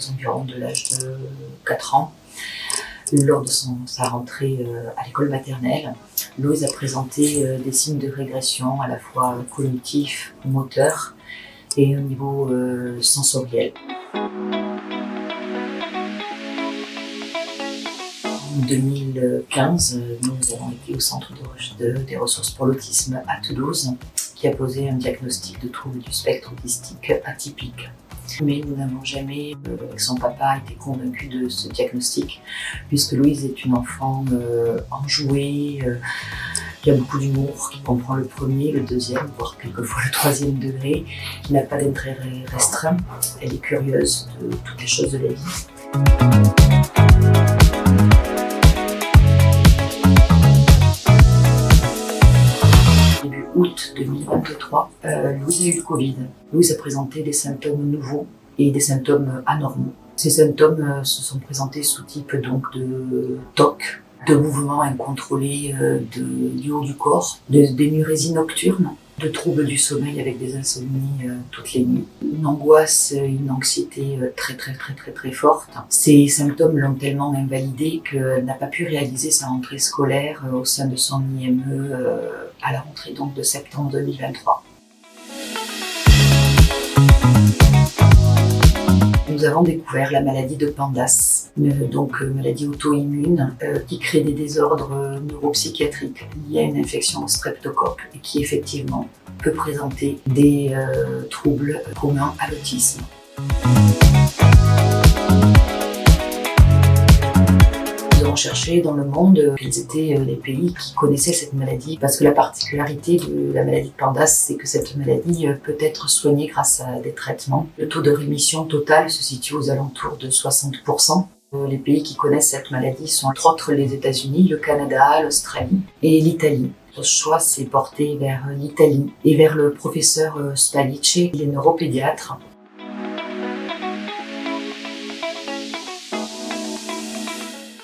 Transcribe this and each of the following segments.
aux environs de l'âge de 4 ans. Lors de sa rentrée à l'école maternelle, Louise a présenté des signes de régression à la fois cognitif, moteur et au niveau sensoriel. En 2015, nous avons été au centre des ressources pour l'autisme à Toulouse, qui a posé un diagnostic de trouble du spectre autistique atypique. Mais nous n'avons jamais, avec son papa, été convaincus de ce diagnostic, puisque Louise est une enfant enjouée, qui a beaucoup d'humour, qui comprend le premier, le deuxième, voire quelquefois le troisième degré, qui n'a pas d'intérêt restreint. Elle est curieuse de toutes les choses de la vie. Début août 2023, Louise a eu le Covid. Louise a présenté des symptômes nouveaux et des symptômes anormaux. Ces symptômes se sont présentés sous type donc de TOC, de mouvements incontrôlés du haut du corps, d'énurésie nocturne, de troubles du sommeil avec des insomnies toutes les nuits, une angoisse, une anxiété très forte. Ces symptômes l'ont tellement invalidée qu'elle n'a pas pu réaliser sa rentrée scolaire au sein de son IME à la rentrée donc de septembre 2023. Nous avons découvert la maladie de Pandas, donc maladie auto-immune qui crée des désordres neuropsychiatriques liés à une infection au streptocoque et qui effectivement peut présenter des troubles communs à l'autisme. Nous avons cherché dans le monde quels étaient les pays qui connaissaient cette maladie, parce que la particularité de la maladie de Pandas, c'est que cette maladie peut être soignée grâce à des traitements. Le taux de rémission total se situe aux alentours de 60%. Les pays qui connaissent cette maladie sont entre autres les États-Unis, le Canada, l'Australie et l'Italie. Notre choix s'est porté vers l'Italie et vers le professeur Spalice, il est neuropédiatre.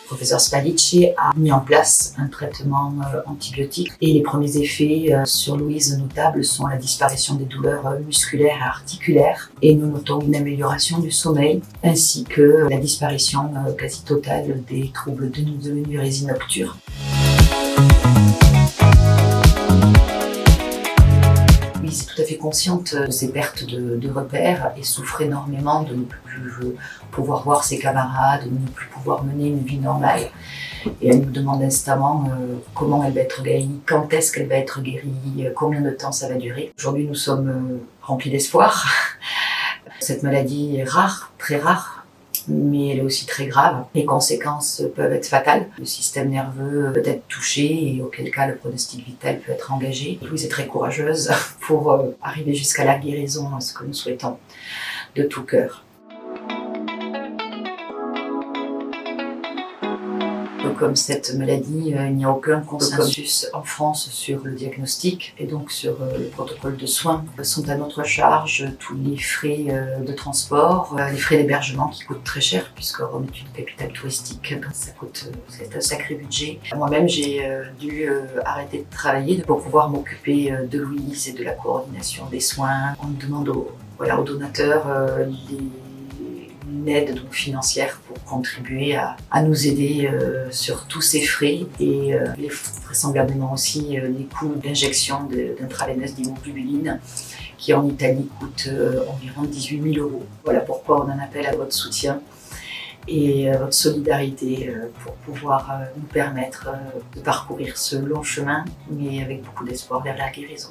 Le professeur Spalice a mis en place un traitement antibiotique et les premiers effets sur Louise notables sont la disparition des douleurs musculaires et articulaires, et nous notons une amélioration du sommeil ainsi que la disparition quasi totale des troubles de l'énurésie nocturne. Louise est tout à fait consciente de ses pertes de repères et souffre énormément de ne plus pouvoir voir ses camarades, de ne plus pouvoir mener une vie normale. Et elle nous demande instamment comment elle va être guérie, quand est-ce qu'elle va être guérie, combien de temps ça va durer. Aujourd'hui, nous sommes remplis d'espoir. Cette maladie est rare, très rare, mais elle est aussi très grave. Les conséquences peuvent être fatales. Le système nerveux peut être touché et auquel cas le pronostic vital peut être engagé. Louise est très courageuse pour arriver jusqu'à la guérison, ce que nous souhaitons de tout cœur. Comme cette maladie, il n'y a aucun consensus en France sur le diagnostic et donc sur le protocole de soins. Sont à notre charge tous les frais de transport, les frais d'hébergement qui coûtent très cher puisque Rome est une capitale touristique, c'est un sacré budget. Moi-même, j'ai dû arrêter de travailler pour pouvoir m'occuper de Louise et de la coordination des soins. On demande aux donateurs une aide donc financière pour contribuer à nous aider sur tous ces frais et vraisemblablement aussi les coûts d'injection d'intraveineuse d'immunoglobuline qui en Italie coûtent environ 18 000 €. Voilà pourquoi on en appelle à votre soutien et à votre solidarité pour pouvoir nous permettre de parcourir ce long chemin mais avec beaucoup d'espoir vers la guérison.